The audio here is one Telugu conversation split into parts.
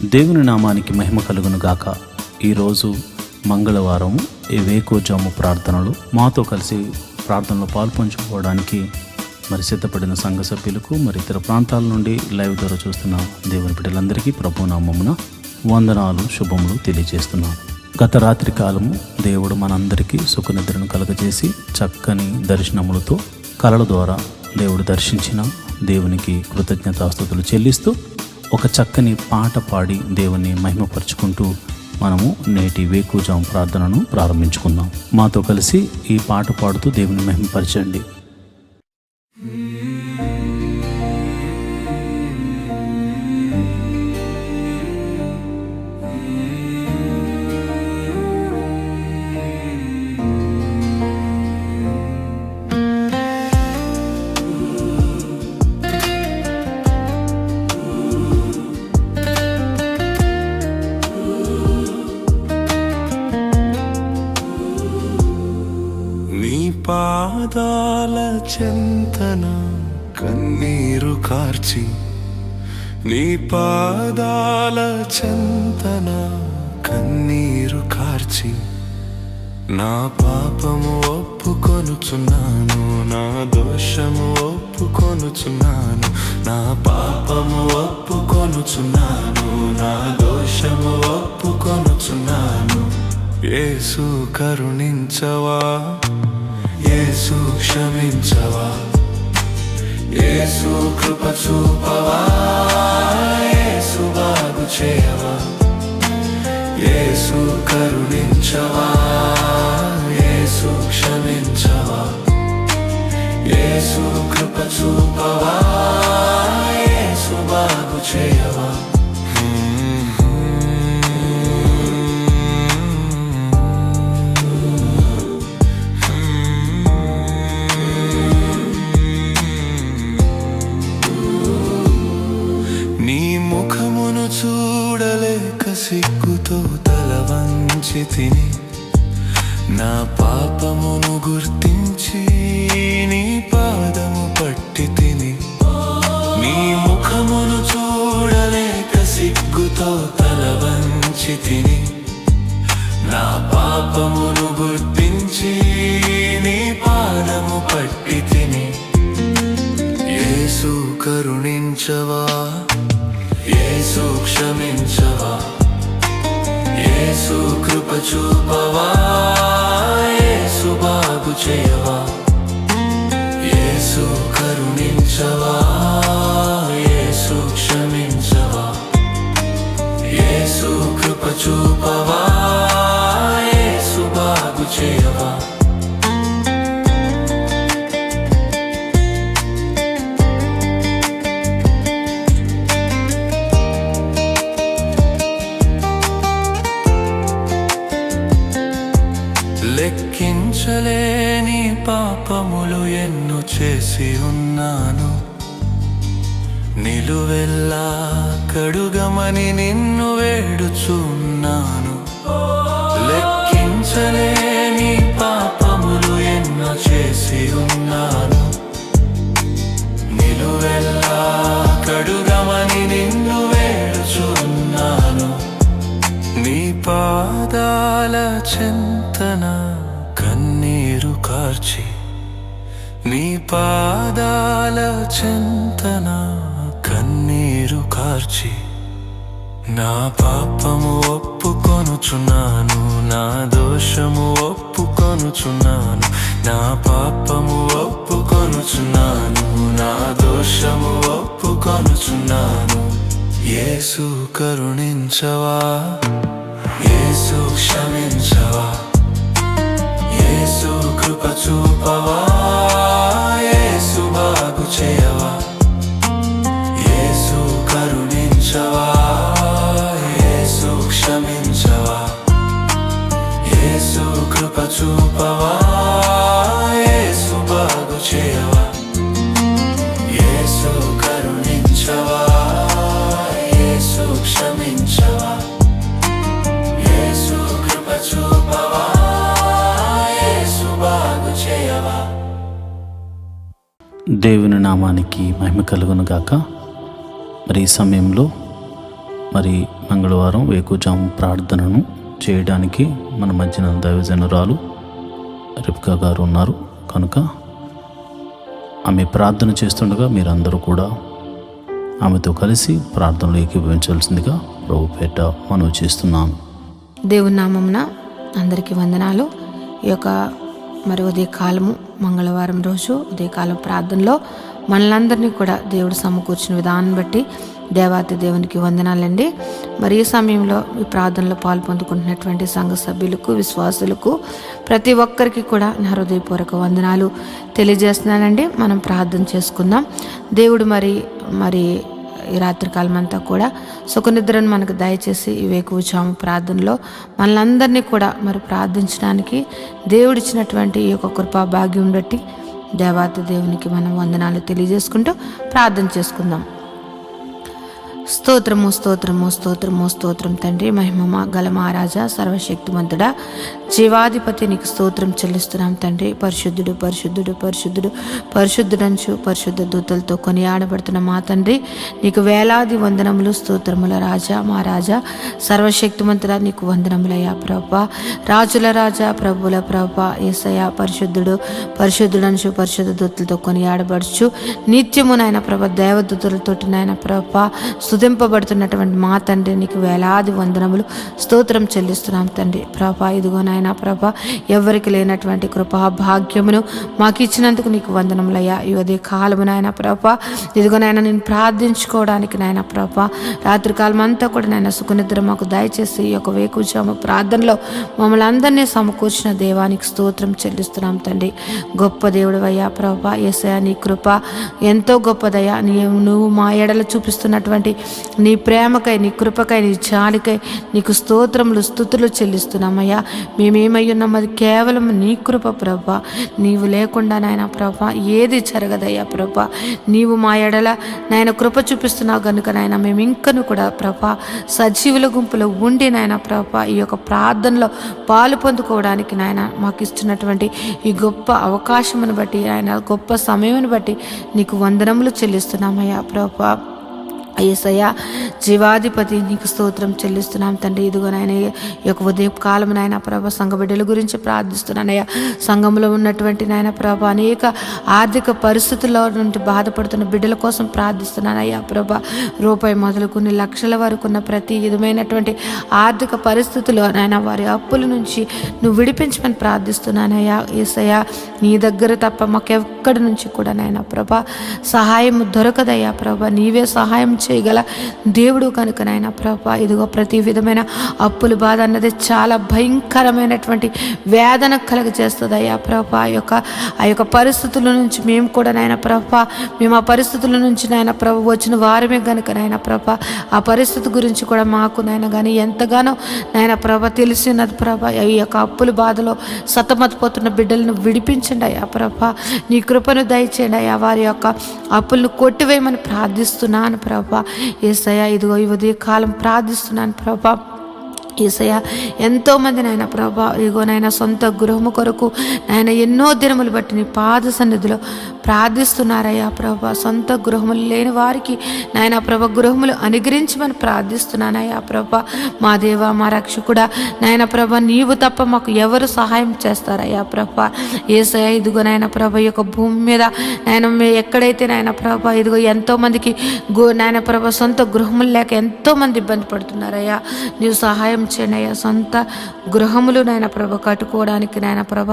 దేవుని నామానికి మహిమ కలుగును గాక. ఈరోజు మంగళవారం ఈ వేకోజాము ప్రార్థనలు మాతో కలిసి ప్రార్థనలో పాల్పంచుకోవడానికి సిద్ధపడిన సంఘ సభ్యులకు ఇతర ప్రాంతాల నుండి లైవ్ ద్వారా చూస్తున్న దేవుని బిడ్డలందరికీ ప్రభునామమున వందనాలు శుభములు తెలియజేస్తున్నాను. గత రాత్రి కాలము దేవుడు మనందరికీ సుఖనిద్రను కలగజేసి చక్కని దర్శనములతో కలల ద్వారా దేవుడు దర్శించిన దేవునికి కృతజ్ఞతాస్తుతులు చెల్లిస్తూ ఒక చక్కని పాట పాడి దేవుని మహిమపరుచుకుంటూ మనము నేటి వేకుజాము ప్రార్థనను ప్రారంభించుకుందాం. మాతో కలిసి ఈ పాట పాడుతూ దేవుని మహిమపరచండి. పాదాల చెంతన కన్నీరు కార్చి, నీ పాదాల చెంతన కన్నీరు కార్చి, నా పాపము ఒప్పుకొనుచున్నాను, నా దోషము ఒప్పుకొనుచున్నాను, నా పాపము ఒప్పుకొనుచున్నాను, నా దోషము ఒప్పుకొనుచున్నాను. యేసు కరుణించవా, యేసు క్షమించవా, యేసు కృప చూపవా, యేసు బాగు చేయవా, యేసు కరుణించవా, యేసు క్షమించవా, యేసు కృప చూపవా, యేసు బాగు చేయవా. చూడలేక సిగ్గుతో తల వంచి తిని, నా పాపమును గుర్తించి నీ పాదము పట్టి తిని. నీ ముఖమును చూడలేక సిగ్గుతో తల వంచి తిని, నా పాపమును గుర్తించి నీ పాదము పట్టి తిని. యేసు కరుణించవా, యేసు క్షమించవా, యేసు కృప చూపవా, యేసు బాగు చేయవా, యేసు కరుణించవా, యేసు క్షమించవా, యేసు కృప చూపవా, యేసు బాగు చేయవా. లెక్కించలేని పాపములు ఎన్నో చేసి ఉన్నాను, నిలువెల్లా కడుగమని నిన్ను వేడుచున్నాను. లెక్కించలేని పాపములు ఎన్నో చేసి ఉన్నాను, నిలువెల్లా కడుగమని నిన్ను వేడుచున్నాను. నీ పాదాల చెంతన కన్నీరు కార్చి, నీ పాదాల చెంతన కన్నీరు కార్చి, నా పాపము ఒప్పుకొనుచున్నాను, నా దోషము ఒప్పుకొనుచున్నాను, నా పాపము ఒప్పుకొనుచున్నాను, నా దోషము ఒప్పుకొనుచున్నాను. యేసు కరుణించవా, యేసు క్షమించవా, యేసు కృప చూపవా, యేసు బాగు చేయవా, యేసు కరుణించవా, యేసు క్షమించవా, యేసు కృప చూపవా, యేసు బాగు చేయవా, యేసు కరుణించవా, యేసు క్షమించవా, యేసు కృప చూపవా, యేసు బాగు చేయవా. దేవుని నామానికి మహిమ కలుగును గాక. ఈ సమయంలో మరి మంగళవారం వేకువజాము ప్రార్థనను చేయడానికి మన మధ్యన దైవజనురాలు రిబ్కా గారు ఉన్నారు కనుక ఆమె ప్రార్థన చేస్తుండగా మీరందరూ కూడా ఆమెతో కలిసి ప్రార్థనలో ఏకీభవించాల్సిందిగా ప్రభుపేట మనవి చేస్తున్నాను. దేవుని నామమున అందరికీ వందనాలు. ఈ యొక్క మరి ఉదయకాలము మంగళవారం రోజు ఉదయకాలం ప్రార్థనలో మనలందరినీ కూడా దేవుడు సమకూర్చిన విధానం బట్టి దేవాతి దేవునికి వందనాలండి. మరి ఈ సమయంలో ఈ ప్రార్థనలో పాల్పొందుకుంటున్నటువంటి సంఘ సభ్యులకు, విశ్వాసులకు, ప్రతి ఒక్కరికి కూడా నా హృదయపూర్వక వందనాలు తెలియజేస్తున్నానండి. మనం ప్రార్థన చేసుకుందాం. దేవుడు మరి ఈ రాత్రికాలం అంతా కూడా సుఖనిద్రను మనకు దయచేసి ఈ వేకువజాము ప్రార్థనలో మనలందరినీ కూడా మరి ప్రార్థించడానికి దేవుడిచ్చినటువంటి ఈ యొక్క కృపా భాగ్యం బట్టి దేవాతి దేవునికి మనం వందనాలు తెలియజేసుకుంటూ ప్రార్థన చేసుకుందాం. స్తోత్రము స్తోత్రము స్తోత్రము స్తోత్రం తండ్రి, మహిమ గల మహారాజా, సర్వశక్తిమంతుడా, జీవాధిపతి, నీకు స్తోత్రం చెల్లిస్తున్నాం తండ్రి. పరిశుద్ధుడు పరిశుద్ధుడు పరిశుద్ధుడు పరిశుద్ధుడంచు పరిశుద్ధ దూతలతో కొనియాడబడుతున్న మా తండ్రి, నీకు వేలాది వందనములు స్తోత్రముల రాజా, మా రాజా, సర్వశక్తిమంతుడా, నీకు వందనములయ్యా ప్రభా. రాజుల రాజా, ప్రభుల ప్రభా, యేసయ్యా పరిశుద్ధుడు పరిశుద్ధుడంచు పరిశుద్ధ దూతలతో కొనియాడబడుచు నిత్యము నాయన ప్రభ దేవదూతలతోటి నాయన ప్రభా స్తుతింపబడుతున్నటువంటి మా తండ్రి, నీకు వేలాది వందనములు స్తోత్రం చెల్లిస్తున్నాం తండ్రి. ప్రభా ఇదిగో నాయన ప్రభా, ఎవరికి లేనటువంటి కృపా భాగ్యమును మాకు ఇచ్చినందుకు నీకు వందనములయ్యా. ఈ ఉదయ కాలము నాయన ప్రభా, ఇదిగో నాయన నేను ప్రార్థించుకోవడానికి నాయన ప్రభా రాత్రికాలం అంతా కూడా నాయన సుఖనిద్ర మాకు దయచేసి ఈ యొక్క వేకువజాము ప్రార్థనలో మమ్మల్ని అందరినీ సమకూర్చిన దేవానికి స్తోత్రం చెల్లిస్తున్నాం తండ్రి. గొప్ప దేవుడు అయ్యా ప్రభా, యేసయ్యా నీ కృప ఎంతో గొప్పదయ్యా. నువ్వు మా ఎడల చూపిస్తున్నటువంటి నీ ప్రేమకై, నీ కృపకై, నీ జాలికై నీకు స్తోత్రములు స్తుతులు చెల్లిస్తున్నామయ్యా. మేమేమై ఉన్నాం అది కేవలం నీ కృప ప్రభా. నీవు లేకుండా నాయన ప్రభా ఏది జరగదయ్యా ప్రభా. నీవు మా ఎడల నాయన కృప చూపిస్తున్నావు కనుక నాయన మేము ఇంకను కూడా ప్రభా సజీవుల గుంపులో ఉండి నాయన ప్రభా ఈ యొక్క ప్రార్థనలో పాలు పొందుకోవడానికి నాయన మాకు ఇస్తున్నటువంటి ఈ గొప్ప అవకాశమును బట్టి ఆయన గొప్ప సమయమును బట్టి నీకు వందనములు చెల్లిస్తున్నామయ్యా ప్రభా. యేసయ్యా జీవాధిపతి, నీకు స్తోత్రం చెల్లిస్తున్నాం తండ్రి. ఇదిగో నాయన ఈ యొక్క ఉదయకాలం నాయన ప్రభ సంఘ బిడ్డల గురించి ప్రార్థిస్తున్నానయ్యా. సంఘంలో ఉన్నటువంటి నాయన ప్రభ అనేక ఆర్థిక పరిస్థితుల్లో నుండి బాధపడుతున్న బిడ్డల కోసం ప్రార్థిస్తున్నానయ్యా ప్రభ. రూపాయి మొదలుకుని లక్షల వరకు ఉన్న ప్రతి విధమైనటువంటి ఆర్థిక పరిస్థితుల్లో నాయన వారి అప్పుల నుంచి నువ్వు విడిపించమని ప్రార్థిస్తున్నానయ్యా. యేసయ్యా నీ దగ్గర తప్ప మాకెక్కడి నుంచి కూడా నాయన ప్రభ సహాయం దొరకదయ్యా ప్రభ. నీవే సహాయం చేయగల దేవుడు కనుక నాయన ప్రభా ఇదిగో ప్రతి విధమైన అప్పుల బాధ అన్నది చాలా భయంకరమైనటువంటి వేదన కలుగజేస్తుంది అయ్యా ప్రభా. ఆ యొక్క పరిస్థితుల నుంచి మేము కూడా నాయన ప్రభా మేము ఆ పరిస్థితుల నుంచి నాయన ప్రభ వచ్చిన వారమే కనుక నాయన ప్రభా ఆ పరిస్థితి గురించి కూడా మాకు నాయన కానీ ఎంతగానో నాయన ప్రభ తెలిసినది ప్రభా. ఈ యొక్క అప్పుల బాధలో సతమతపోతున్న బిడ్డలను విడిపించండి అయ్యా ప్రభా. నీ కృపను దయచేయండి అయ్యా. వారి యొక్క అప్పులను కొట్టివేయమని ప్రార్థిస్తున్నాను ప్రభా. యేసయ్యా ఇదిగో ఈ ఉదయ కాలం ప్రార్థిస్తున్నాను ప్రభా. యేసయ్యా ఎంతోమంది నాయన ప్రభా ఇదిగో నాయన సొంత గృహము కొరకు నాయన ఎన్నో దినములు బట్టి నీ పాద సన్నిధిలో ప్రార్థిస్తున్నారయ్యా ప్రభా. సొంత గృహములు లేని వారికి నాయన ప్రభ గృహములు అనుగ్రహించమని ప్రార్థిస్తున్నానయ్యా ప్రభా. మా దేవ మా రక్షకుడా నాయన ప్రభ నీవు తప్ప మాకు ఎవరు సహాయం చేస్తారయ్యా ప్రభా. యేసయ్యా ఇదిగో నాయన ప్రభ ఈ యొక్క భూమి మీద నాయన ఎక్కడైతే నాయన ప్రభ ఇదిగో ఎంతోమందికి నాయన ప్రభ సొంత గృహములు లేక ఎంతోమంది ఇబ్బంది పడుతున్నారయ్యా. నీవు సహాయం చేయండి అయ్యా. సొంత గృహములు నాయన ప్రభ కట్టుకోవడానికి నాయన ప్రభ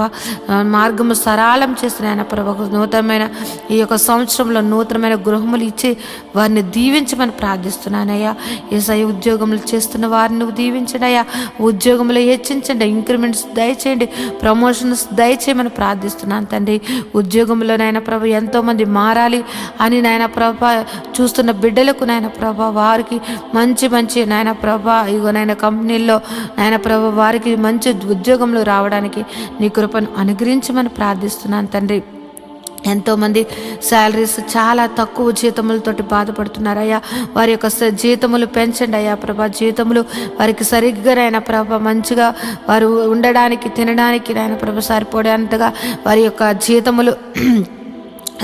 మార్గము సరళం చేసి నాయన ప్రభ నూతనమైన ఈ యొక్క సంవత్సరంలో నూతనమైన గృహములు ఇచ్చి వారిని దీవించమని ప్రార్థిస్తున్నానయ్యా. యేసయ్య ఉద్యోగములు చేస్తున్న వారిని నువ్వు దీవించండి అయ్యా. ఉద్యోగములు హెచ్చించండి, ఇంక్రిమెంట్స్ దయచేయండి, ప్రమోషన్స్ దయచేయమని ప్రార్థిస్తున్నాను తండ్రి. ఉద్యోగంలో నాయన ప్రభ ఎంతోమంది మారాలి అని నాయన ప్రభ చూస్తున్న బిడ్డలకు నాయన ప్రభ వారికి మంచి మంచి నాయన ప్రభ ఇగో నాయన కంపెనీల్లో నాయన ప్రభ వారికి మంచి ఉద్యోగంలో రావడానికి నీ కృపను అనుగ్రహించమని ప్రార్థిస్తున్నాను తండ్రి. ఎంతోమంది శాలరీస్ చాలా తక్కువ జీతములతోటి బాధపడుతున్నారయ్యా. వారి యొక్క జీతములు పెంచండి అయ్యా ప్రభా. జీతములు వారికి సరిగ్గా నాయన ప్రభ మంచిగా వారు ఉండడానికి తినడానికి నాయన ప్రభ సరిపోయేంతగా వారి యొక్క జీతములు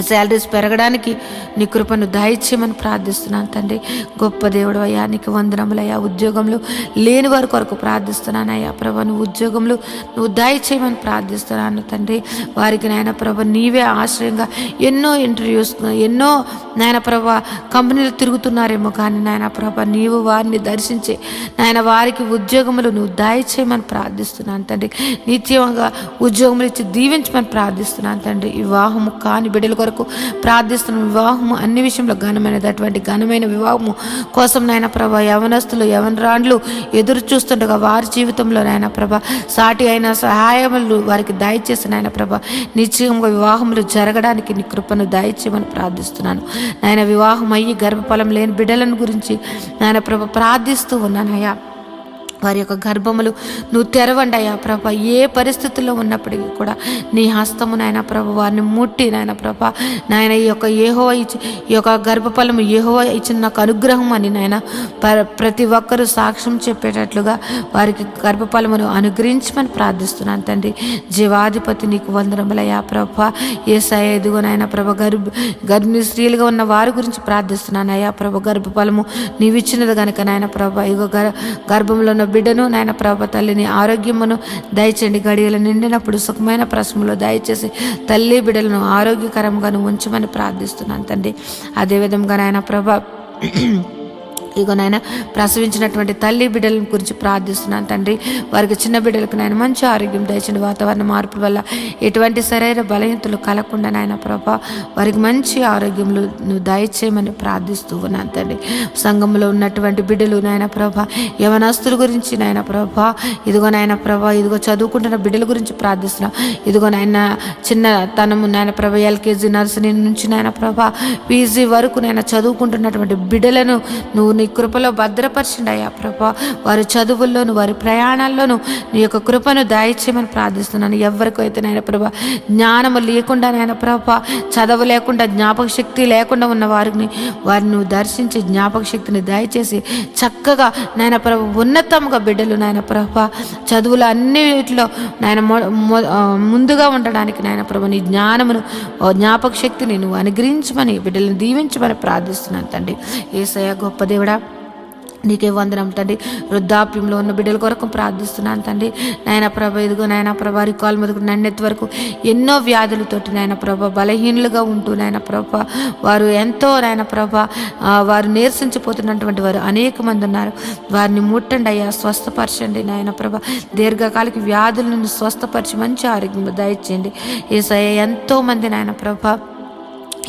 శాలరీస్ పెరగడానికి నీ కృపను దయచేయమని ప్రార్థిస్తున్నాను తండ్రి. గొప్ప దేవుడు అయ్యా, నీకు వందనములయ్యా. ఉద్యోగంలో లేని వారి కొరకు ప్రార్థిస్తున్నానయ్యా ప్రభా. నువ్వు ఉద్యోగంలో నువ్వు దయచేయమని ప్రార్థిస్తున్నాను తండ్రి. వారికి నాయన ప్రభా నీవే ఆశ్రయంగా ఎన్నో ఇంటర్వ్యూస్, ఎన్నో నాయన ప్రభా కంపెనీలు తిరుగుతున్నారేమో కానీ నాయన ప్రభా నీవు వారిని దర్శించి నాయన వారికి ఉద్యోగములు నువ్వు దయచేయమని ప్రార్థిస్తున్నాను తండ్రి. నిత్యంగా ఉద్యోగములు ఇచ్చి దీవించమని ప్రార్థిస్తున్నాను తండ్రి. వివాహము కాని బిడ్డల కొరకు ప్రార్థిస్తున్న వివాహము అన్ని విషయంలో ఘనమైనది. అటువంటి ఘనమైన వివాహము కోసం నాయన ప్రభా యవనస్తులు యవనరాండ్లు ఎదురు చూస్తుండగా వారి జీవితంలో నాయన ప్రభా సాటి అయిన సహాయములు వారికి దయచేసి నాయన ప్రభా నిశ్చయంగా వివాహములు జరగడానికి నీ కృపను దయచేయమని ప్రార్థిస్తున్నాను నాయన. వివాహం అయ్యి గర్భఫలం లేని బిడ్డలను గురించి నాయన ప్రభా ప్రార్థిస్తూ ఉన్నానయ్యా. వారి యొక్క గర్భములు నువ్వు తెరవండి అయ్యా ప్రభా. ఏ పరిస్థితుల్లో ఉన్నప్పటికీ కూడా నీ హస్తము నాయన ప్రభా వారిని ముట్టి నాయన ప్రభా నాయన ఈ యొక్క గర్భఫలము యెహోవా ఇచ్చిన నాకు అనుగ్రహం అని నాయన ప్రతి ఒక్కరూ సాక్ష్యం చెప్పేటట్లుగా వారికి గర్భఫలమును అనుగ్రహించమని ప్రార్థిస్తున్నాను తండ్రి. జీవాధిపతి నీకు వందనములయ్యా ప్రభా. యేసయ్యా ఎదుగో నాయన ప్రభా గర్భిణీ స్త్రీలుగా ఉన్న వారి గురించి ప్రార్థిస్తున్నాను అయ్యా ప్రభా. గర్భఫలము నీవు ఇచ్చినది కనుక నాయన ప్రభా ఇగో గర్భంలో ఉన్న బిడ్డను నాయన ప్రభా తల్లిని ఆరోగ్యమును దయచేయండి. గడియలు నిండినప్పుడు సుఖమైన ప్రసములో దయచేసి తల్లి బిడ్డలను ఆరోగ్యకరంగా ఉంచమని ప్రార్థిస్తున్నాను తండ్రి. అదేవిధంగా నాయన ప్రభా ఇగో నాయన ప్రసవించినటువంటి తల్లి బిడ్డల గురించి ప్రార్థిస్తున్నాను తండ్రి. వారికి చిన్న బిడ్డలకు నాయన మంచి ఆరోగ్యం దయచండి. వాతావరణ మార్పుల వల్ల ఎటువంటి శరీర బలహీనతలు కలగకుండా నాయన ప్రభా వారికి మంచి ఆరోగ్యములు నువ్వు దయచేయమని ప్రార్థిస్తూ ఉన్నాను తండ్రి. సంఘంలో ఉన్నటువంటి బిడ్డలు నాయన ప్రభా యవనస్తుల గురించి నాయన ప్రభా ఇదిగో నాయన ప్రభా ఇదిగో చదువుకుంటున్న బిడ్డల గురించి ప్రార్థిస్తున్నాం. ఇదిగో నాయన చిన్నతనము నాయన ప్రభా ఎల్కేజీ నర్సరీ నుంచి నాయన ప్రభా పీజీ వరకు నాయన చదువుకుంటున్నటువంటి బిడ్డలను నువ్వు నీ కృపలో భద్రపరచండి అయ్యా ప్రభా. వారి చదువుల్లోను వారి ప్రయాణాల్లోనూ నీ యొక్క కృపను దయచేయమని ప్రార్థిస్తున్నాను. ఎవరికైతే నాయన ప్రభా జ్ఞానము లేకుండా నాయన ప్రభా చదువు లేకుండా జ్ఞాపక శక్తి లేకుండా ఉన్న వారిని నువ్వు దర్శించి జ్ఞాపక శక్తిని దయచేసి చక్కగా నాయన ప్రభా ఉన్నతంగా బిడ్డలు నాయన ప్రభా చదువులు అన్నిటిలో నాయన ముందుగా ఉండడానికి నాయన ప్రభా నీ జ్ఞానమును జ్ఞాపక శక్తిని నువ్వు అనుగ్రహించమని బిడ్డలను దీవించమని ప్రార్థిస్తున్నాను తండ్రి. యేసయ్యా గొప్ప దేవుడా నీకే వందనం తండ్రి. వృద్ధాప్యంలో ఉన్న బిడ్డల కొరకు ప్రార్థిస్తున్నాను తండ్రి. నాయన ప్రభ ఇదిగో నాయన ప్రభ రికాల్ మొదలు నన్నెత్తి వరకు ఎన్నో వ్యాధులతోటి నాయన ప్రభ బలహీనులుగా ఉంటూ నాయన ప్రభ వారు ఎంతో నాయన ప్రభ వారు నీరసించిపోతున్నటువంటి వారు అనేక మంది ఉన్నారు. వారిని ముట్టండి అయ్యా, స్వస్థపరచండి నాయన ప్రభ. దీర్ఘకాలిక వ్యాధుల నుండి స్వస్థపరిచి మంచి ఆరోగ్యం దయచేయండి. యేసయ్యా ఎంతో మంది నాయన ప్రభ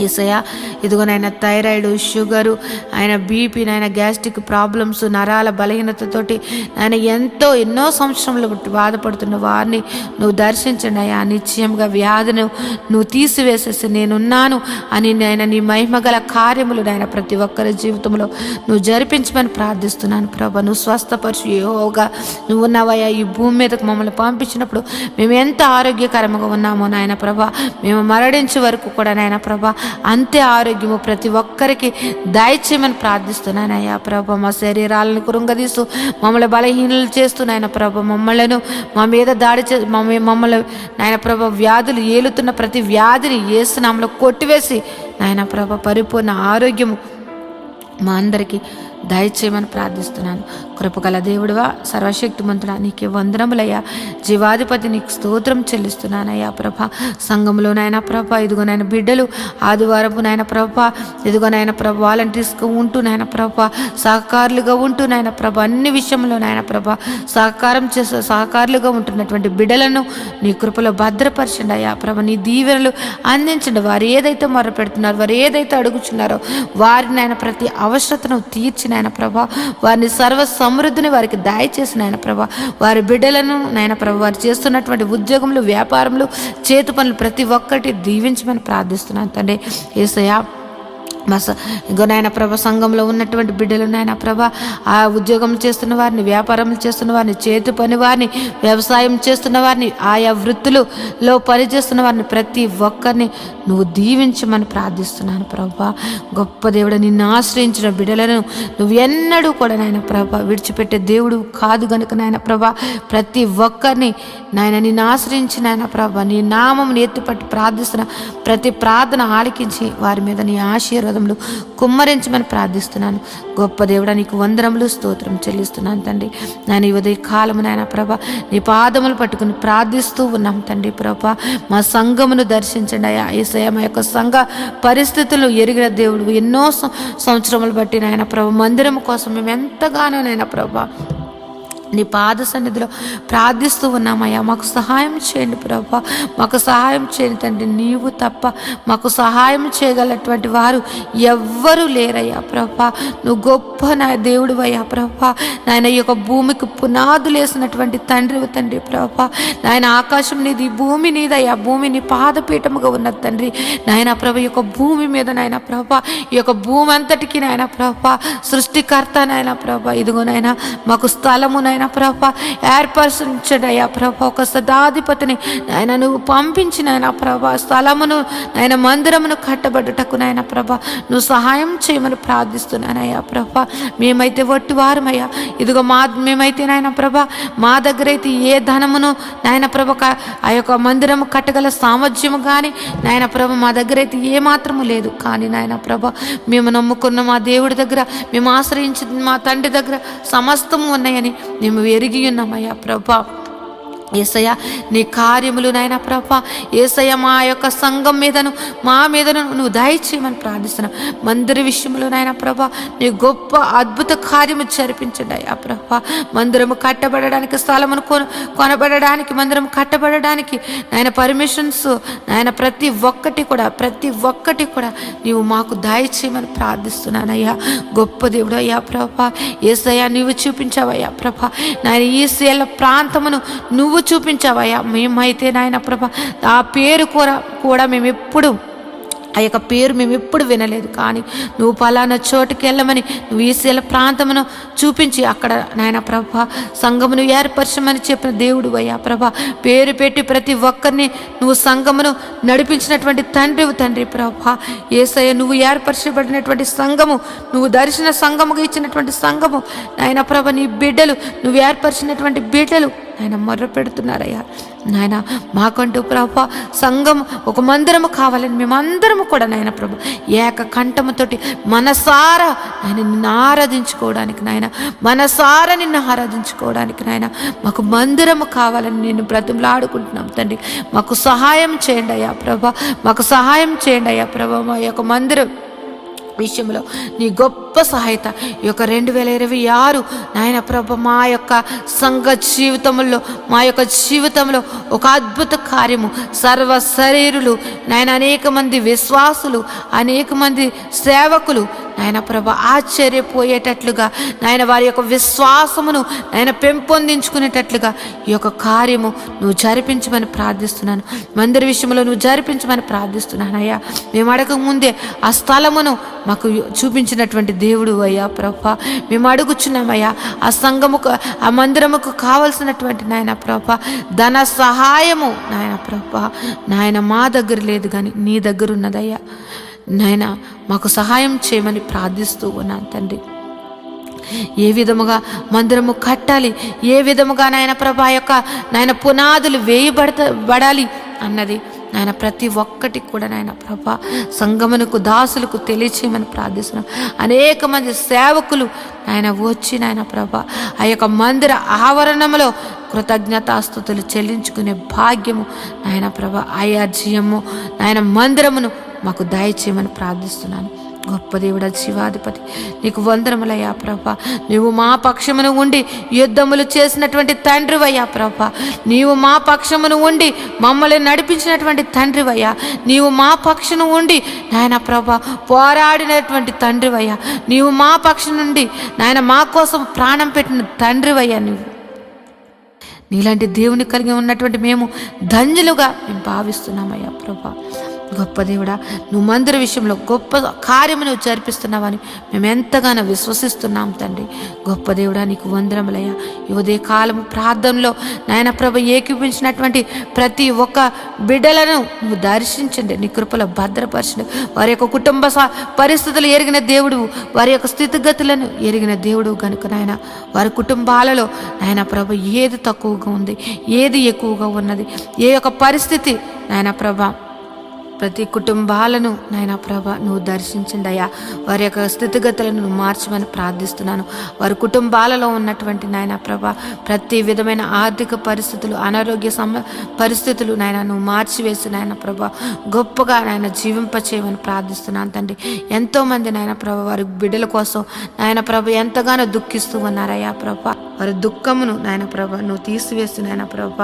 యేసయ్యా ఇదిగో నాయన థైరాయిడ్, షుగరు, ఆయన బీపీ, నాయన గ్యాస్ట్రిక్ ప్రాబ్లమ్స్, నరాల బలహీనతతోటి ఆయన ఎన్నో సంవత్సరంలో బాధపడుతున్న వారిని నువ్వు దర్శించండి అయ్యా. నిశ్చయంగా వ్యాధిని నువ్వు తీసివేసేసి నేనున్నాను అని నాయన నీ మహిమగల కార్యములు నాయన ప్రతి ఒక్కరి జీవితంలో నువ్వు జరిపించమని ప్రార్థిస్తున్నాను ప్రభా. నువ్వు స్వస్థపరిచి యెహోవాగా నువ్వు ఉన్నావయ్యా. ఈ భూమి మీదకు మమ్మల్ని పంపించినప్పుడు మేము ఎంత ఆరోగ్యకరంగా ఉన్నామో నాయన ప్రభా, మేము మరణించే వరకు కూడా నాయన ప్రభా అంతే ఆరోగ్యము ప్రతి ఒక్కరికి దయచేయమని ప్రార్థిస్తున్నానయ్యా ప్రభా. మా శరీరాలను కృంగదీస్తూ మమ్మల్ని బలహీనలు చేస్తూ నాయన ప్రభా మా మీద దాడి మమ్మల్ని నాయన ప్రభా వ్యాధులు ఏలుతున్న ప్రతి వ్యాధిని యేసు నామములో కొట్టివేసి నాయన ప్రభా పరిపూర్ణ ఆరోగ్యము మా అందరికీ దయచేయమని ప్రార్థిస్తున్నాను. కృపగల దేవుడువా, సర్వశక్తిమంతుడా, నీకే వందనములయ్యా. జీవాధిపతి నీకు స్తోత్రం చెల్లిస్తున్నానయ్యా ప్రభా. సంఘంలో నాయన ప్రభా ఇదిగో నాయన బిడ్డలు ఆదివారపు నాయన ప్రభా ఇదిగో నాయన ప్రభా వాలంటీర్స్గా ఉంటూ నాయన ప్రభా సహకారులుగా ఉంటూ నాయన ప్రభా అన్ని విషయంలో నాయన ప్రభా సహకారులుగా ఉంటున్నటువంటి బిడ్డలను నీ కృపలో భద్రపరచండి అయ్యా ప్రభా. నీ దీవెనలు అందించండి. వారు ఏదైతే మొరపెడుతున్నారో, వారు ఏదైతే అడుగుచున్నారో వారి నాయన ప్రతి అవసరతను తీర్చిన నాయన ప్రభా వారిని సర్వ సమృద్ధిని వారికి దయచేసిన నాయన ప్రభా. వారి బిడ్డలను నాయన ప్రభా వారు చేస్తున్నటువంటి ఉద్యోగములు, వ్యాపారములు, చేతి పనులు ప్రతి ఒక్కటి దీవించమని ప్రార్థిస్తున్నాను తండ్రి. యేసయ్యా ఇంకో నాయన ప్రభ సంఘంలో ఉన్నటువంటి బిడ్డలు నాయన ప్రభ, ఆ ఉద్యోగం చేస్తున్న వారిని, వ్యాపారం చేస్తున్న వారిని, చేతి పని వారిని, వ్యవసాయం చేస్తున్న వారిని, ఆయా వృత్తులలో పనిచేస్తున్న వారిని ప్రతి ఒక్కరిని నువ్వు దీవించమని ప్రార్థిస్తున్నాను ప్రభా. గొప్ప దేవుడు, నిన్ను ఆశ్రయించిన బిడ్డలను నువ్వు ఎన్నడూ కూడా నాయన ప్రభ విడిచిపెట్టే దేవుడు కాదు గనుక నాయన ప్రభ ప్రతి ఒక్కరిని నాయన నిన్ను ఆశ్రయించి నాయన ప్రభ నీ నామమును ఎత్తిపట్టి ప్రార్థిస్తున్న ప్రతి ప్రార్థన ఆలకించి వారి మీద నీ ఆశీర్వాదములు కుమ్మరించమని ప్రార్థిస్తున్నాను. గొప్ప దేవుడా, నీకు వందనములు స్తోత్రం చెల్లిస్తున్నాను తండ్రి. నేను ఈ ఉదయ కాలము నాయన ప్రభ నీ పాదములు పట్టుకుని ప్రార్థిస్తూ ఉన్నాం తండ్రి ప్రభ. మా సంఘమును దర్శించండి అయ్యా. యేసయ్య, మా యొక్క సంఘ పరిస్థితులు ఎరిగిన దేవుడు, ఎన్నో సంవత్సరములు బట్టి నాయన ప్రభ మందిరం కోసం మేము ఎంతగానో నాయన ప్రభ నీ పాద సన్నిధిలో ప్రార్థిస్తూ ఉన్నామయ్యా. మాకు సహాయం చేయండి ప్రభా, మాకు సహాయం చేయండి తండ్రి. నీవు తప్ప మాకు సహాయం చేయగలటువంటి వారు ఎవ్వరూ లేరయ్యా ప్రభా. నువ్వు గొప్ప నా దేవుడు అయ్యా ప్రభా. నాయన ఈ యొక్క భూమికి పునాదులు వేసినటువంటి తండ్రి ప్రభా. నాయన ఆకాశం నీది, భూమి నీదయ్యా. భూమి నీ పాదపీఠముగా ఉన్నది తండ్రి. నాయన ప్రభ ఈ యొక్క భూమి మీద నాయన ప్రభా, ఈ యొక్క భూమి అంతటికి నాయన ప్రభా సృష్టికర్త నాయన ప్రభా. ఇదిగో నాయన మాకు స్థలము నాయన ప్రభా ఏర్పరచండి అయ్యా ప్రభా. ఒక సదాధిపతిని నాయన నువ్వు పంపించిన నాయన ప్రభా స్థలమును నాయన మందిరమును కట్టబడుటకు నాయన ప్రభా నువ్వు సహాయం చేయమని ప్రార్థిస్తున్నానయ్యా ప్రభా. మేమైతే వట్టివారమయ్యా. ఇదిగో మేమైతే నాయన ప్రభా మా దగ్గర అయితే ఏ ధనమును నాయన ప్రభ ఆ యొక్క మందిరము కట్టగల సామర్థ్యము కానీ నాయన ప్రభ మా దగ్గర అయితే ఏ మాత్రము లేదు. కానీ నాయన ప్రభ మేము నమ్ముకున్న మా దేవుడి దగ్గర, మేము ఆశ్రయించిన మా తండ్రి దగ్గర సమస్తము ఉన్నాయని మేము ఎరిగి ఉన్నామయ్యా ప్రభా. యేసయ్య, నీ కార్యములు నాయన ప్రభా యేసయ్య మా యొక్క సంఘం మీదను మా మీదను నువ్వు దయచేయమని ప్రార్థిస్తున్నాం. మందిర విషయంలో నాయన ప్రభా నీ గొప్ప అద్భుత కార్యము జరిపించండి అయ్యా ప్రభా. మందిరము కట్టబడడానికి, స్థలమును కొనబడడానికి, మందిరము కట్టబడడానికి నాయన పర్మిషన్స్ నాయన ప్రతి ఒక్కటి కూడా నీవు మాకు దయచేయమని ప్రార్థిస్తున్నానయ్యా. గొప్ప దేవుడు అయ్యా ప్రభా. యేసయ్య, నీవు చూపించావయ్యా ప్రభా నాయన ఈ శీల ప్రాంతమును నువ్వు చూపించావయ్యా. మేమైతే నాయన ప్రభా ఆ పేరు కూడా మేము ఎప్పుడు ఆ యొక్క పేరు మేము ఎప్పుడు వినలేదు. కానీ నువ్వు పలానా చోటుకి వెళ్ళమని నువ్వు ఈశీల ప్రాంతమును చూపించి అక్కడ నాయన ప్రభా సంఘమును ఏర్పరచమని చెప్పిన దేవుడు అయ్యా ప్రభా. పేరు పెట్టి ప్రతి ఒక్కరిని నువ్వు సంఘమును నడిపించినటువంటి తండ్రి ప్రభా. యేసయ్య, నువ్వు ఏర్పరచబడినటువంటి సంఘము, నువ్వు దర్శన సంఘముగా ఇచ్చినటువంటి సంఘము నాయన ప్రభ నీ బిడ్డలు, నువ్వు ఏర్పరిచినటువంటి బిడ్డలు నాయన మొర్ర పెడుతున్నారయ్యా. నాయన మాకంటూ ప్రభా సంఘం ఒక మందిరము కావాలని మేమందరము కూడా నాయన ప్రభు ఏక కంఠముతోటి మనసారా ఆయన నిన్ను ఆరాధించుకోవడానికి నాయన మాకు మందిరము కావాలని నేను బ్రతిమలాడుకుంటున్నాం తండ్రి. మాకు సహాయం చేయండి అయ్యా ప్రభా, మాకు సహాయం చేయండి అయ్యా ప్రభా. మా యొక్క మందిరం విషయంలో నీ గొప్ప సహాయత ఈ యొక్క 2026 నాయన ప్రభ మా యొక్క సంఘ జీవితంలో, మా యొక్క జీవితంలో ఒక అద్భుత కార్యము, సర్వ శరీరులు నాయన అనేక మంది విశ్వాసులు, అనేక మంది సేవకులు నాయన ప్రభ ఆశ్చర్యపోయేటట్లుగా నాయన వారి యొక్క విశ్వాసమును నాయన పెంపొందించుకునేటట్లుగా ఈ యొక్క కార్యము నువ్వు జరిపించమని ప్రార్థిస్తున్నాను. మందిర విషయంలో నువ్వు జరిపించమని ప్రార్థిస్తున్నాను అయ్యా. మేము అడగక ముందే ఆ స్థలమును మాకు చూపించినటువంటి దేవుడు అయ్యా ప్రభా. మేము అడుగుచున్నామయ్యా ఆ సంఘముకు, ఆ మందిరముకు కావలసినటువంటి నాయన ప్రభా ధన సహాయము నాయన ప్రభా నాయన మా దగ్గర లేదు కానీ నీ దగ్గర ఉన్నదయ్యా. నాయన మాకు సహాయం చేయమని ప్రార్థిస్తూ ఉన్నాను తండ్రి. ఏ విధముగా మందిరము కట్టాలి, ఏ విధముగా నాయన ప్రభా యొక్క నాయన పునాదులు వేయబడాలి అన్నది నాయన ప్రతి ఒక్కటి కూడా నాయన ప్రభా సంగమునకు దాసులకు తెలియచేయమని ప్రార్థిస్తున్నాం. అనేక మంది సేవకులు నాయన వచ్చి నాయన ప్రభా ఆ యొక్క మందిర ఆవరణంలో కృతజ్ఞతాస్తుతులు చెల్లించుకునే భాగ్యము నాయన ప్రభా ఆయార్జీయము నాయన మందిరమును మాకు దయచేయమని ప్రార్థిస్తున్నాను. గొప్ప దేవుడా, శివాధిపతి, నీకు వందనములయ్యా ప్రభా. నీవు మా పక్షమును ఉండి యుద్ధములు చేసినటువంటి తండ్రివయ్యా ప్రభా. నీవు మా పక్షమును ఉండి మమ్మల్ని నడిపించినటువంటి తండ్రివయ్యా. నీవు మా పక్షమును ఉండి నాయన ప్రభా పోరాడినటువంటి తండ్రివయ్యా. నీవు మా పక్షం నుండి నాయన మా కోసం ప్రాణం పెట్టిన తండ్రివయ్యా. నీలాంటి దేవుని కలిగి ఉన్నటువంటి మేము ధన్యులుగా మేము భావిస్తున్నామయ్యా ప్రభా. గొప్ప దేవుడా, నువ్వు మందిర విషయంలో గొప్ప కార్యము నువ్వు జరిపిస్తున్నావని మేము ఎంతగానో విశ్వసిస్తున్నాం తండ్రి. గొప్ప దేవుడా, నీకు వందనములయ్యా. ఈ ఉదయ కాలము ప్రార్థనలో నాయన ప్రభ ఏకీపించినటువంటి ప్రతి ఒక్క బిడ్డలను నువ్వు దర్శించండి, నీ కృపలో భద్రపరచండి. వారి యొక్క కుటుంబ పరిస్థితులు ఎరిగిన దేవుడు, వారి యొక్క స్థితిగతులను ఎరిగిన దేవుడు కనుక నాయన వారి కుటుంబాలలో నాయన ప్రభ ఏది తక్కువగా ఉంది, ఏది ఎక్కువగా ఉన్నది, ఏ యొక్క పరిస్థితి నాయన ప్రభ ప్రతి కుటుంబాలను నాయన ప్రభ నువ్వు దర్శించండి అయ్యా. వారి యొక్క స్థితిగతులను నువ్వు మార్చమని ప్రార్థిస్తున్నాను. వారి కుటుంబాలలో ఉన్నటువంటి నాయన ప్రభ ప్రతి విధమైన ఆర్థిక పరిస్థితులు, అనారోగ్య పరిస్థితులు నాయన నువ్వు మార్చివేసి నాయన ప్రభ గొప్పగా నాయన జీవింపచేయమని ప్రార్థిస్తున్నాను తండ్రి. ఎంతోమంది నాయన ప్రభ వారి బిడ్డల కోసం నాయన ప్రభ ఎంతగానో దుఃఖిస్తూ ఉన్నారయ్యా ప్రభ. వారి దుఃఖమును నాయన ప్రభ నువ్వు తీసివేసి నాయన ప్రభ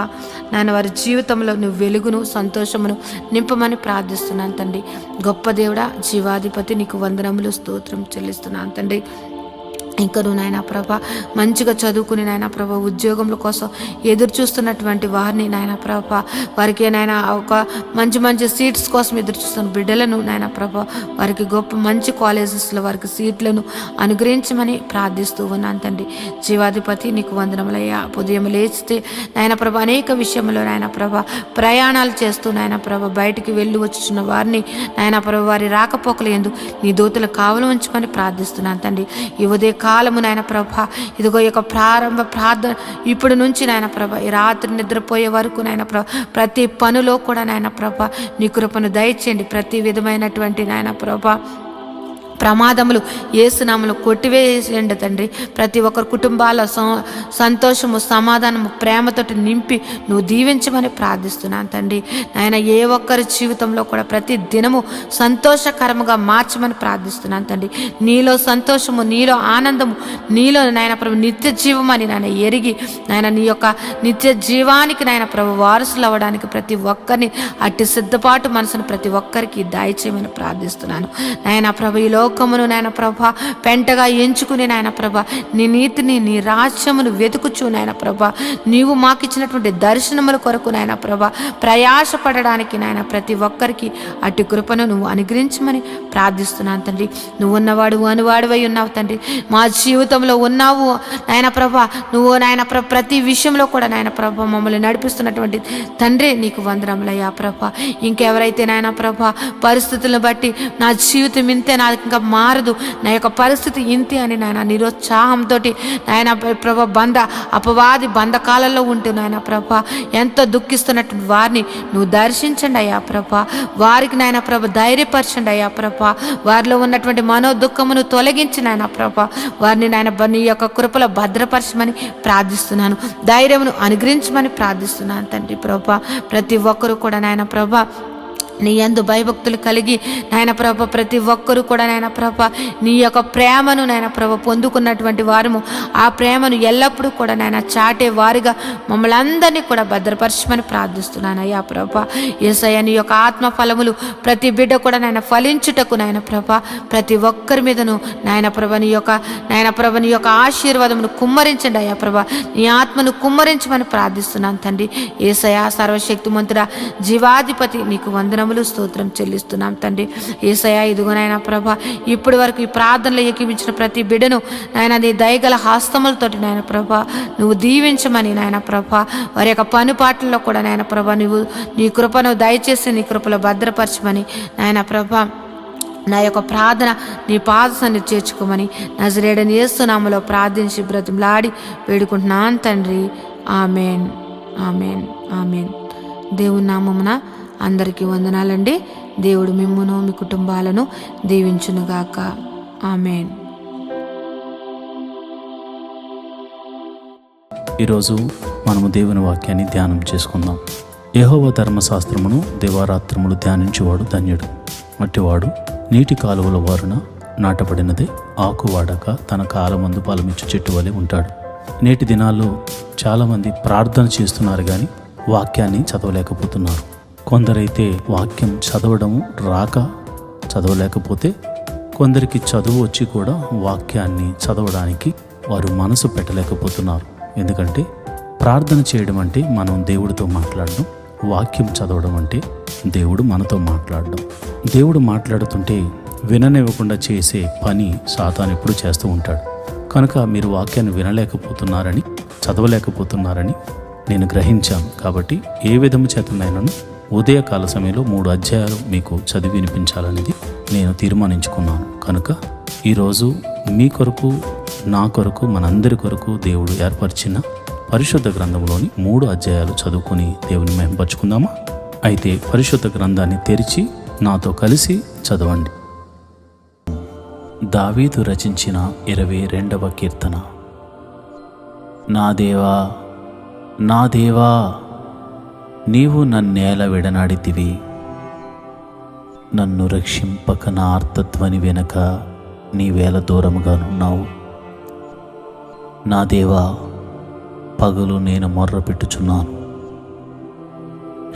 నాయన వారి జీవితంలో నువ్వు వెలుగును, సంతోషమును నింపమని ప్రార్థిస్తున్నాను తండ్రి. గొప్ప దేవుడా, జీవాధిపతి, నీకు వందనములు, స్తోత్రం చెల్లిస్తున్నాను తండ్రి. ఇంకను నాయన ప్రభ మంచిగా చదువుకుని నాయన ప్రభ ఉద్యోగముల కోసం ఎదురు చూస్తున్నటువంటి వారిని నాయన ప్రభ వారికి నాయన ఒక మంచి మంచి సీట్స్ కోసం ఎదురు చూస్తున్న బిడ్డలను నాయన ప్రభ వారికి గొప్ప మంచి కాలేజెస్లో వారికి సీట్లను అనుగ్రహించమని ప్రార్థిస్తూ ఉన్నాను తండ్రి. జీవాధిపతి, నీకు వందనములయ్యా. ఉదయం లేచితే నాయన ప్రభ అనేక విషయంలో నాయన ప్రభ ప్రయాణాలు చేస్తూ నాయన ప్రభ బయటికి వెళ్ళి వచ్చుచున్న వారిని నాయన ప్రభ వారి రాకపోకలు ఎందు నీ దూతలు కావలు ఉంచమని ప్రార్థిస్తున్నాను తండ్రి. ఈ ఉదయ కాలము నాయన ప్రభ ఇదిగో యొక్క ప్రారంభ ప్రార్థన ఇప్పటి నుంచి నాయన ప్రభ ఈ రాత్రి నిద్రపోయే వరకు నాయన ప్రభ ప్రతి పనిలో కూడా నాయన ప్రభ నీ కృపను దయచేయండి. ప్రతి విధమైనటువంటి నాయన ప్రభ ప్రమాదములు యేసునామములో కొట్టివేసేయండి తండ్రి. ప్రతి ఒక్కరి కుటుంబాల సంతోషము, సమాధానము, ప్రేమతోటి నింపి నువ్వు దీవించమని ప్రార్థిస్తున్నాను తండ్రి. నాయన ఏ ఒక్కరి జీవితంలో కూడా ప్రతి దినము సంతోషకరముగా మార్చమని ప్రార్థిస్తున్నాను తండ్రి. నీలో సంతోషము, నీలో ఆనందము, నీలో నాయన ప్రభు నిత్య జీవమని నాయన ఎరిగి నాయన నీ యొక్క నిత్య జీవానికి నాయన ప్రభు వారసులు అవ్వడానికి ప్రతి ఒక్కరిని అట్టి సిద్ధపాటు మనసును ప్రతి ఒక్కరికి దయచేయమని ప్రార్థిస్తున్నాను. నాయన ప్రభు ఈ లోకమును నాయన ప్రభ పెంటగా ఎంచుకుని నాయన ప్రభ నీ నీతిని, నీ రాజ్యమును వెతుకుచు నాయన ప్రభ నీవు మాకిచ్చినటువంటి దర్శనముల కొరకు నాయన ప్రభ ప్రయాసపడడానికి నాయన ప్రతి ఒక్కరికి అటు కృపను నువ్వు అనుగ్రహించమని ప్రార్థిస్తున్నాను తండ్రి. నువ్వు ఉన్నవాడు అనువాడువై ఉన్నావు తండ్రి. మా జీవితంలో ఉన్నావు నాయన ప్రభ. నువ్వు నాయన ప్రభ ప్రతి విషయంలో కూడా నాయన ప్రభ మమ్మల్ని నడిపిస్తున్నటువంటి తండ్రి, నీకు వందనములయ్యా ప్రభ. ఇంకెవరైతే నాయన ప్రభ పరిస్థితులను బట్టి నా జీవితం ఇంతే, నా ఇంకా మారదు, నా యొక్క పరిస్థితి ఇంతే అని నాయన నిరుత్సాహంతో నాయన ప్రభ అపవాది బంధకాలలో ఉంటూ నాయన ప్రభ ఎంతో దుఃఖిస్తున్నట్టు వారిని నువ్వు దర్శించండి అయ్యా ప్రభ. వారికి నాయన ప్రభ ధైర్యపరచండి అయ్యా ప్రభ. వారిలో ఉన్నటువంటి మనోదుఃఖమును తొలగించి నాయన ప్రభ వారిని నాయన నీ యొక్క కృపలో భద్రపరచమని ప్రార్థిస్తున్నాను. ధైర్యమును అనుగ్రహించమని ప్రార్థిస్తున్నాను తండ్రి ప్రభ. ప్రతి ఒక్కరూ కూడా నాయన ప్రభ నీ యందు భయభక్తులు కలిగి నాయన ప్రభ ప్రతి ఒక్కరూ కూడా నాయన ప్రభ నీ యొక్క ప్రేమను నాయన ప్రభ పొందుకున్నటువంటి వారము ఆ ప్రేమను ఎల్లప్పుడూ కూడా నాయన చాటే వారిగా మమ్మల్ని అందరినీ కూడా భద్రపరచమని ప్రార్థిస్తున్నాను అయ్యా ప్రభ. యేసయ్య, నీ యొక్క ఆత్మ ఫలములు ప్రతి బిడ్డ కూడా నాయన ఫలించుటకు నాయన ప్రభ ప్రతి ఒక్కరి మీదను నాయన ప్రభ నీ యొక్క ఆశీర్వాదమును కుమ్మరించండి అయ్యా ప్రభ. నీ ఆత్మను కుమ్మరించమని ప్రార్థిస్తున్నాను తండ్రి. యేసయ్య, సర్వశక్తిమంతుడా, జీవాధిపతి, నీకు వందనములు, స్తోత్రం చెల్లిస్తున్నాం తండ్రి. యేసయ్య, ఇదిగో నాయన ప్రభ ఇప్పటి వరకు ఈ ప్రార్థనలో ఏకీపించిన ప్రతి బిడ్డను నాయన నీ దయగల హస్తములతోటి నాయన ప్రభ నువ్వు దీవించమని నాయన ప్రభ వారి యొక్క పనిపాట్లలో కూడా నాయన ప్రభ నువ్వు నీ కృపను దయచేసి నీ కృపలో భద్రపరచమని నాయన ప్రభ నా యొక్క ప్రార్థన నీ పాదసన్నిధిని చేర్చుకోమని నజరేయుడైన యేసు నామములో ప్రార్థించి బ్రతిమలాడి వేడుకుంటున్నాను తండ్రి. Amen, amen, amen. దేవుని నామమున అందరికీ వందనాలండి. దేవుడు మిమ్మును మీ కుటుంబాలను దీవించునుగాక. ఆమెన్. ఈరోజు మనము దేవుని వాక్యాన్ని ధ్యానం చేసుకుందాం. యెహోవా ధర్మశాస్త్రమును దివారాత్రములు ధ్యానించువాడు ధన్యుడు. అట్టివాడు నీటి కాలువల వారున నాటబడినదే ఆకు వాడక తన కాలమందు ఫలమిచ్చు చెట్టు వలె ఉంటాడు. నేటి దినాల్లో చాలామంది ప్రార్థన చేస్తున్నారు కానీ వాక్యాన్ని చదవలేకపోతున్నారు. కొందరైతే వాక్యం చదవడం రాక చదవలేకపోతే, కొందరికి చదువు వచ్చి కూడా వాక్యాన్ని చదవడానికి వారు మనసు పెట్టలేకపోతున్నారు. ఎందుకంటే ప్రార్థన చేయడం అంటే మనం దేవుడితో మాట్లాడడం, వాక్యం చదవడం అంటే దేవుడు మనతో మాట్లాడడం. దేవుడు మాట్లాడుతుంటే విననివ్వకుండా చేసే పని సాతాను ఎప్పుడు చేస్తూ ఉంటాడు. కనుక మీరు వాక్యాన్ని వినలేకపోతున్నారని, చదవలేకపోతున్నారని నేను గ్రహించాను. కాబట్టి ఏ విధము చేతనైనాను ఉదయకాల సమయంలో 3 అధ్యాయాలు మీకు చదివి వినిపించాలనేది నేను తీర్మానించుకున్నాను. కనుక ఈరోజు మీ కొరకు, నా కొరకు, మనందరి కొరకు దేవుడు ఏర్పరిచిన పరిశుద్ధ గ్రంథంలోని 3 అధ్యాయాలు చదువుకొని దేవుని మహిమపరుచుకుందామా? అయితే పరిశుద్ధ గ్రంథాన్ని తెరిచి నాతో కలిసి చదవండి. దావీదు రచించిన 22వ కీర్తన. నా దేవా, నా దేవా, నీవు నన్నేల విడనాడితివి. నన్ను రక్షింపక నా ఆర్తధ్వని వెనక నీవేల దూరముగానున్నావు. నా దేవా, పగలు నేను మొర్రపెట్టుచున్నాను,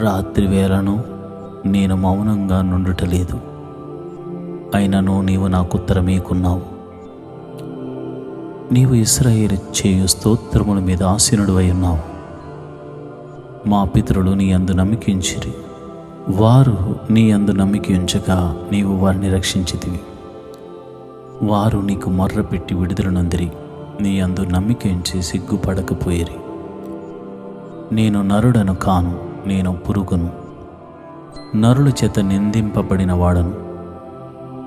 రాత్రి వేళను నేను మౌనంగా నుండుటలేదు. అయినను నీవు నాకుత్తరమేకున్నావు. నీవు ఇశ్రాయేలు చేయు స్తోత్రముల మీద ఆసీనుడు అయి ఉన్నావు. మా పితరులు నీ యందు నమ్మికించిరి. వారు నీ యందు నమ్మికించగా నీవు వారిని రక్షించితివి. వారు నీకు మొర్రపెట్టి విడుదల నొందిరి. నీ యందు నమ్మికించి సిగ్గుపడకపోయిరి. నేను నరుడను కాను, నేను పురుగును, నరుల చేత నిందింపబడిన వాడను,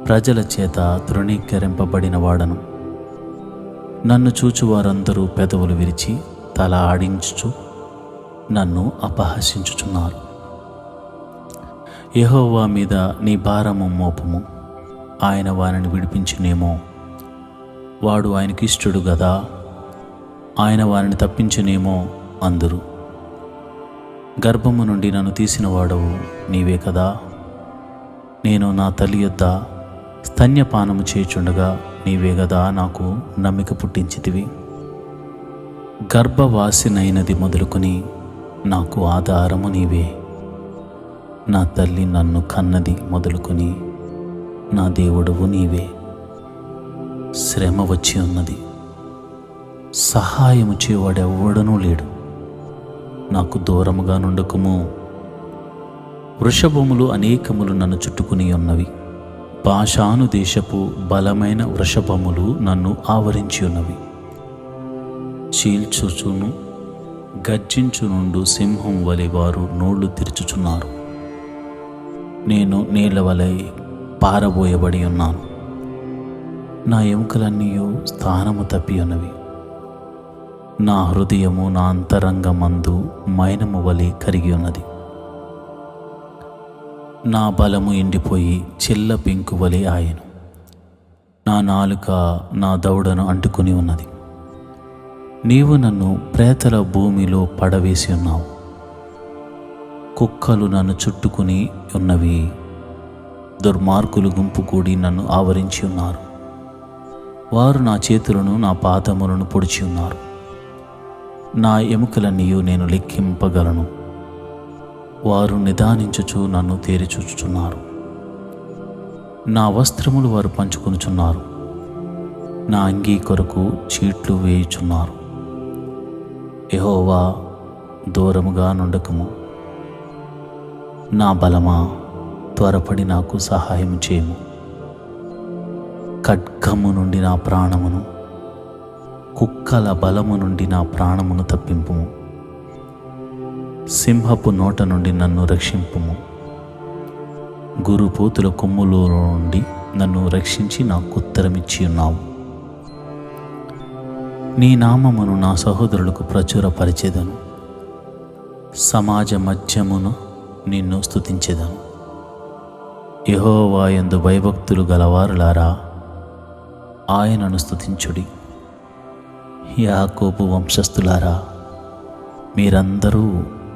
ప్రజల చేత తృణీకరింపబడిన వాడను. నన్ను చూచువారందరూ పెదవులు విరిచి తల ఆడించుచు నన్ను అపహసించుచున్నారు. యెహోవా మీద నీ భారము మోపము, ఆయన వారిని విడిపించునేమో. వాడు ఆయనకిష్టుడు గదా, ఆయన వారిని తప్పించునేమో అందురు. గర్భము నుండి నన్ను తీసిన వాడవు నీవే కదా. నేను నా తల్లి యొద్ద స్తన్యపానము చేయుచుండగా నీవే గదా నాకు నమ్మిక పుట్టించితివి. గర్భవాసినైనది మొదలుకొని నాకు ఆధారము నీవే. నా తల్లి నన్ను కన్నది మొదలుకొని నా దేవుడవు నీవే. శ్రమ వచ్చి ఉన్నది, సహాయము చేయవాడెవ్వడనూ లేడు. నాకు దూరముగా నుండకుము. వృషభములు అనేకములు నన్ను చుట్టుకుని ఉన్నవి. బాషాను దేశపు బలమైన వృషభములు నన్ను ఆవరించి ఉన్నవి. చీల్చుచును గర్జించునుండు సింహం వలె వారు నోళ్లు తెరుచుచున్నారు. నేను నీళ్ల వలె పారబోయబడి ఉన్నాను. నా ఎముకలన్నీ స్థానము తప్పి ఉన్నవి. నా హృదయము నా అంతరంగమందు మైనము వలె కరిగి ఉన్నది. నా బలము ఎండిపోయి చిల్ల పెంకు వలె ఆయను. నా నాలుక నా దవడను అంటుకుని ఉన్నది. నీవు నన్ను ప్రేతల భూమిలో పడవేసి ఉన్నావు. కుక్కలు నన్ను చుట్టుకుని ఉన్నవి. దుర్మార్గులు గుంపు కూడి నన్ను ఆవరించి ఉన్నారు. వారు నా చేతులను నా పాదములను పొడిచి ఉన్నారు. నా ఎముకలన్నీ నేను లెక్కింపగలను. వారు నిదానించుచు నన్ను తేరిచూచుచున్నారు. నా వస్త్రములు వారు పంచుకొనుచున్నారు. నా అంగీ కొరకు చీట్లు వేయుచున్నారు. యెహోవా, దూరముగా నుండకము. నా బలమా, త్వరపడి నాకు సహాయం చేయము. ఖడ్గము నుండి నా ప్రాణమును, కుక్కల బలము నుండి నా ప్రాణమును తప్పింపుము. సింహపు నోట నుండి నన్ను రక్షింపుము. గురుపోతుల కొమ్ములో నుండి నన్ను రక్షించి నాకు ఉత్తరమిచ్చి ఉన్నావు. నీ నామమును నా సహోదరులకు ప్రచురపరిచెదను. సమాజ మధ్యమును నిన్ను స్తుతించెదను. యెహోవా యందు భయభక్తులు గలవారులారా, ఆయనను స్తుతించుడి. యాకోబు వంశస్థులారా, మీరందరూ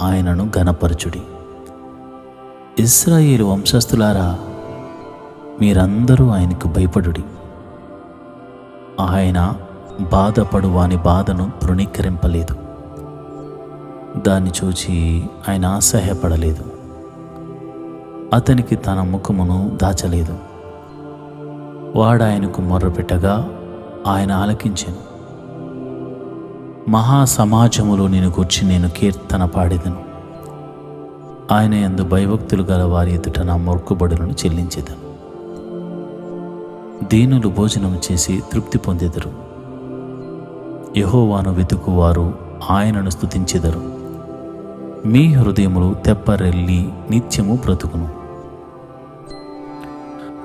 ఆయనను ఘనపరచుడి. ఇశ్రాయేలు వంశస్థులారా, మీరందరూ ఆయనకు భయపడుడి. ఆయన బాధపడు వాని బాధను తృణీకరింపలేదు. దాన్ని చూచి ఆయన అసహ్యపడలేదు. అతనికి తన ముఖమును దాచలేదు. వాడాయనకు మొర్రపెట్టగా ఆయన ఆలకించెను. మహాసమాజములో నేను గూర్చి నేను కీర్తన పాడెదను. ఆయన యందు భయభక్తులు గల వారి ఎదుట నా మొక్కుబడులను చెల్లించెదను. దీనులు భోజనం చేసి తృప్తి పొందెదరు. యెహోవాను వెతుకువారు ఆయనను స్తుతించెదరు. మీ హృదయములు తెప్పరెల్లి నిత్యము బ్రతుకును.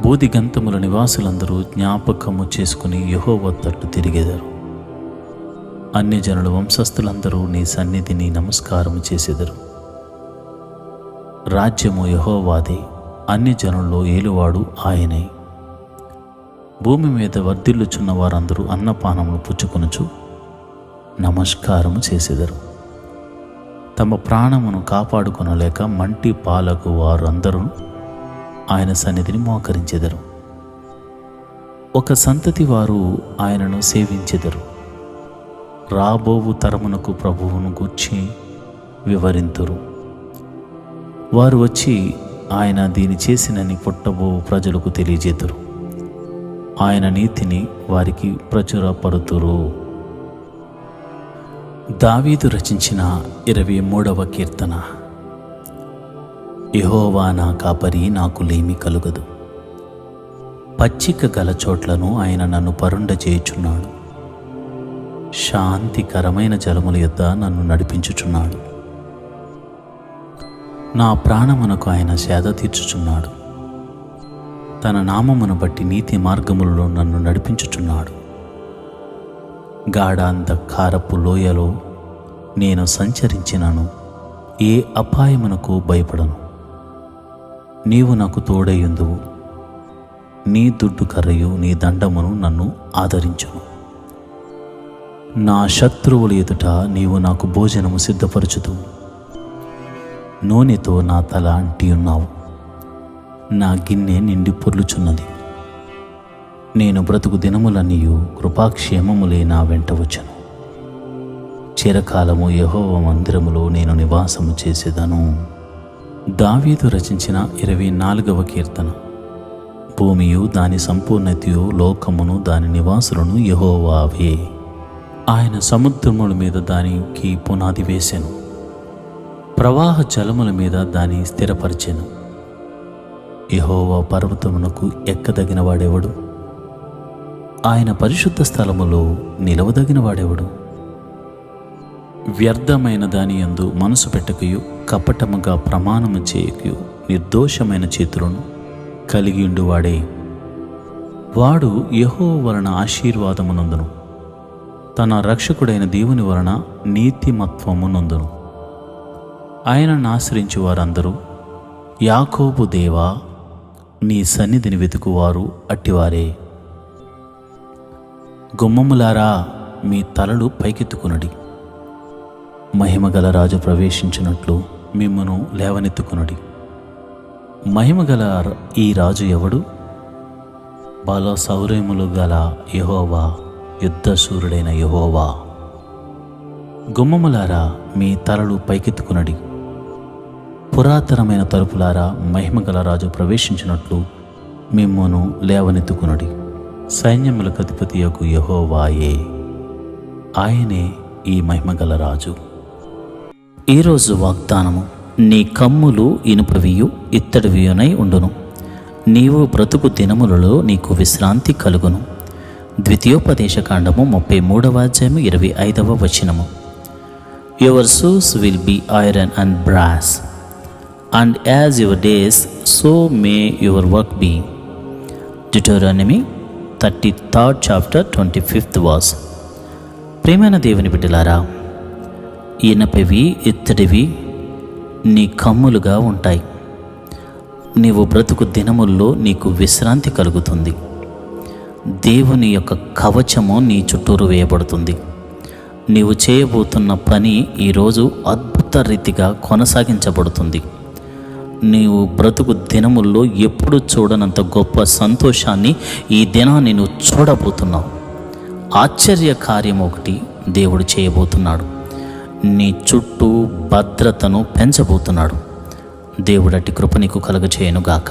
బూదిగంతముల నివాసులందరూ జ్ఞాపకము చేసుకుని యెహోవా తట్టు తిరిగెదరు. అన్యజనుల వంశస్థులందరూ నీ సన్నిధిని నమస్కారము చేసెదరు. రాజ్యము యెహోవాదే, అన్యజనుల్లో ఏలువాడు ఆయనే. భూమి మీద వర్ధిల్లుచున్న వారందరూ అన్నపానములు పుచ్చుకొనుచు నమస్కారము చేసెదరు. తమ ప్రాణమును కాపాడుకొనలేక మంటి పాలకు వారందరూ ఆయన సన్నిధిని మోకరించెదరు. ఒక సంతతి వారు ఆయనను సేవించెదరు. రాబోవు తరమునకు ప్రభువును గూర్చి వివరింతురు. వారు వచ్చి ఆయన దీని చేసినని పుట్టబో ప్రజలకు తెలియజేతురు. ఆయన నీతిని వారికి ప్రచురపరుతురు. దావీదు రచించిన 23వ కీర్తన. యెహోవా నా కాపరి, నాకు లేమి కలుగదు. పచ్చిక గల చోట్లను ఆయన నన్ను పరుండజేయుచున్నాడు. శాంతికరమైన జలముల యొద్ద నన్ను నడిపించుచున్నాడు. నా ప్రాణమునకు ఆయన సేద తీర్చుచున్నాడు. తన నామమును బట్టి నీతి మార్గములలో నన్ను నడిపించుచున్నాడు. గాఢాంధకారపు లోయలో నేను సంచరించినను ఏ అపాయమునకు భయపడను. నీవు నాకు తోడయుందువు. నీ దుడ్డు కర్రయు నీ దండమును నన్ను ఆదరించును. నా శత్రువుల ఎదుట నీవు నాకు భోజనము సిద్ధపరచుదువు. నూనెతో నా తల అంటియున్నావు. నా గిన్నె నిండి పొర్లుచున్నది. నేను బ్రతుకు దినములన్నీయు కృపాక్షేమములే నా వెంట వచ్చెను. చిరకాలము యెహోవా మందిరములో నేను నివాసము చేసేదను. దావీదు రచించిన 24వ కీర్తన. భూమియు దాని సంపూర్ణతయు లోకమును దాని నివాసులను యెహోవావే. ఆయన సముద్రముల మీద దానికి పునాది వేసెను. ప్రవాహ జలముల మీద దాని స్థిరపరిచెను. యెహోవా పర్వతమునకు ఎక్కదగిన వాడెవడు? ఆయన పరిశుద్ధ స్థలములో నిలవదగిన వాడెవడు? వ్యర్థమైన దాని యందు మనసు పెట్టకయు, కపటముగా ప్రమాణము చేయకయు, నిర్దోషమైన చేతులను కలిగియుండువాడే. వాడు యెహోవా వలన ఆశీర్వాదమునందును, తన రక్షకుడైన దేవుని వలన నీతిమత్వమునందును. ఆయనను ఆశ్రయించు వారందరూ, యాకోబు దేవా, నీ సన్నిధిని వెతుకువారు అట్టివారే. గుమ్మములారా, మీ తలలు పైకెత్తుకునడి. మహిమగల రాజు ప్రవేశించినట్లు మిమ్మును లేవనెత్తుకునడి. మహిమగల ఈ రాజు ఎవడు? బల శౌర్యములు గల యెహోవా, యుద్ధశూరుడైన యెహోవా. గుమ్మములారా, మీ తలలు పైకెత్తుకునడి. పురాతనమైన తలుపులారా, మహిమగల రాజు ప్రవేశించినట్లు మిమ్మును లేవనెత్తుకునడి. సైన్యములకు అధిపతియగు యెహోవాయే, ఆయనే ఈ మహిమగల రాజు. ఈరోజు వాగ్దానము. నీ కమ్ములు ఇనుపవియు ఇత్తడివియునై ఉండును. నీవు బ్రతుకు దినములలో నీకు విశ్రాంతి కలుగును. ద్వితీయోపదేశకాండము 33వ అధ్యాయము 25వ వచనము. Your shoes will be iron and brass, and as your days so may your work be. Deuteronomy 33rd chapter 25th verse. ప్రియమైన దేవుని బిడ్డలారా, ఇనపవి ఇత్తడివి నీ కమ్ములుగా ఉంటాయి. నీవు బ్రతుకు దినముల్లో నీకు విశ్రాంతి కలుగుతుంది. దేవుని యొక్క కవచము నీ చుట్టూరు వేయబడుతుంది. నీవు చేయబోతున్న పని ఈరోజు అద్భుత రీతిగా కొనసాగించబడుతుంది. నీవు బ్రతుకు దినముల్లో ఎప్పుడు చూడనంత గొప్ప సంతోషాన్ని ఈ దినాన్ని నువ్వు చూడబోతున్నావు. ఆశ్చర్య కార్యం ఒకటి దేవుడు చేయబోతున్నాడు. నీ చుట్టూ భద్రతను పెంచబోతున్నాడు. దేవుడటి కృప నీకు కలుగచేయునుగాక.